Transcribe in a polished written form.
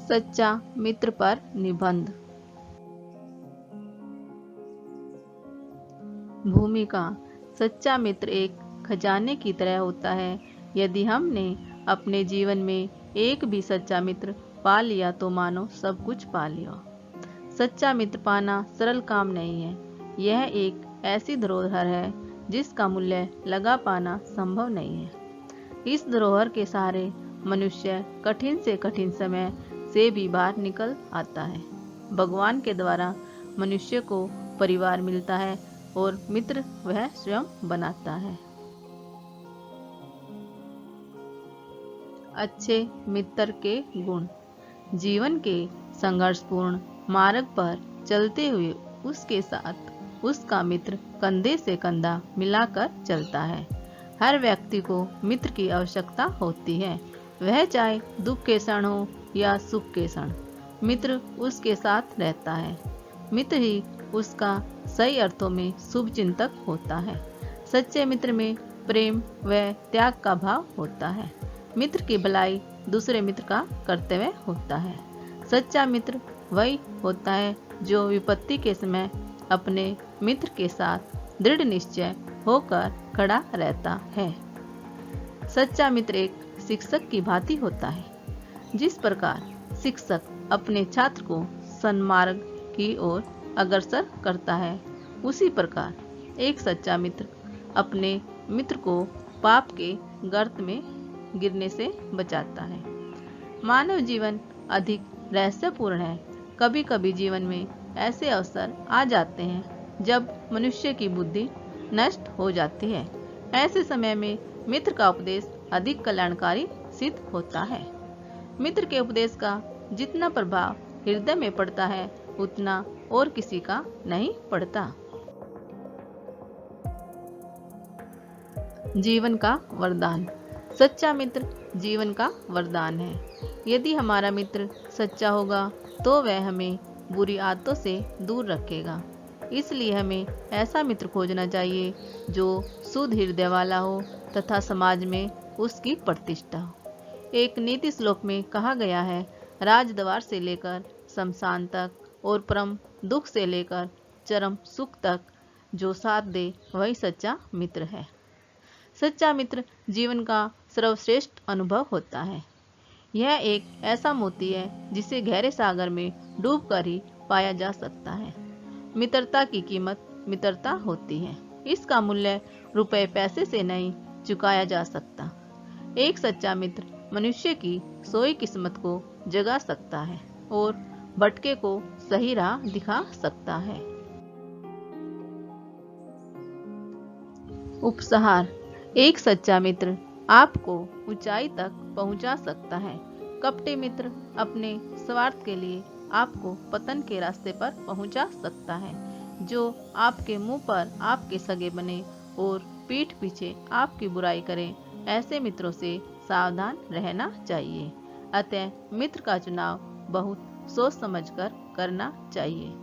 सच्चा मित्र पर निबंध। भूमिका। सच्चा मित्र एक खजाने की तरह होता है। यदि हमने अपने जीवन में एक भी सच्चा मित्र पा लिया तो मानो सब कुछ पा लिया। सच्चा मित्र पाना सरल काम नहीं है। यह एक ऐसी धरोहर है जिसका मूल्य लगा पाना संभव नहीं है। इस धरोहर के सहारे मनुष्य कठिन से कठिन समय से भी बाहर निकल आता है। भगवान के द्वारा मनुष्य को परिवार मिलता है और मित्र वह स्वयं बनाता है। अच्छे मित्र के गुण। जीवन के संघर्षपूर्ण मार्ग पर चलते हुए उसके साथ उसका मित्र कंधे से कंधा मिलाकर चलता है। हर व्यक्ति को मित्र की आवश्यकता होती है, वह चाहे दुख के क्षण हो या सुख के क्षण, मित्र उसके साथ रहता है। मित्र ही उसका सही अर्थों में शुभ चिंतक होता है। सच्चे मित्र में प्रेम व त्याग का भाव होता है। मित्र की भलाई दूसरे मित्र का कर्तव्य होता है। सच्चा मित्र वही होता है जो विपत्ति के समय अपने मित्र के साथ दृढ़ निश्चय होकर खड़ा रहता है। सच्चा मित्र एक शिक्षक की भांति होता है। जिस प्रकार शिक्षक अपने छात्र को सन्मार्ग की ओर अग्रसर करता है, उसी प्रकार एक सच्चा मित्र अपने मित्र को पाप के गर्त में गिरने से बचाता है। मानव जीवन अधिक रहस्यपूर्ण है। कभी कभी जीवन में ऐसे अवसर आ जाते हैं जब मनुष्य की बुद्धि नष्ट हो जाती है। ऐसे समय में मित्र का उपदेश अधिक कल्याणकारी सिद्ध होता है। मित्र के उपदेश का जितना प्रभाव हृदय में पड़ता है उतना और किसी का नहीं पड़ता। जीवन का वरदान। सच्चा मित्र जीवन का वरदान है। यदि हमारा मित्र सच्चा होगा तो वह हमें बुरी आदतों से दूर रखेगा। इसलिए हमें ऐसा मित्र खोजना चाहिए जो शुद्ध हृदय वाला हो तथा समाज में उसकी प्रतिष्ठा हो। एक नीति श्लोक में कहा गया है, राजद्वार से लेकर शमशान तक और परम दुख से लेकर चरम सुख तक जो साथ दे वही सच्चा मित्र है। सच्चा मित्र जीवन का सर्वश्रेष्ठ अनुभव होता है। यह एक ऐसा मोती है जिसे गहरे सागर में डूबकर ही पाया जा सकता है। मित्रता की कीमत मित्रता होती है। इसका मूल्य रुपए पैसे से नहीं चुकाया जा सकता। एक सच्चा मित्र मनुष्य की सोई किस्मत को जगा सकता है और भटके को सही राह दिखा सकता है। उपसहार। एक सच्चा मित्र आपको ऊंचाई तक पहुंचा सकता है। कपटी मित्र अपने स्वार्थ के लिए आपको पतन के रास्ते पर पहुंचा सकता है। जो आपके मुंह पर आपके सगे बने और पीठ पीछे आपकी बुराई करें, ऐसे मित्रों से सावधान रहना चाहिए। अतः मित्र का चुनाव बहुत सोच समझकर करना चाहिए।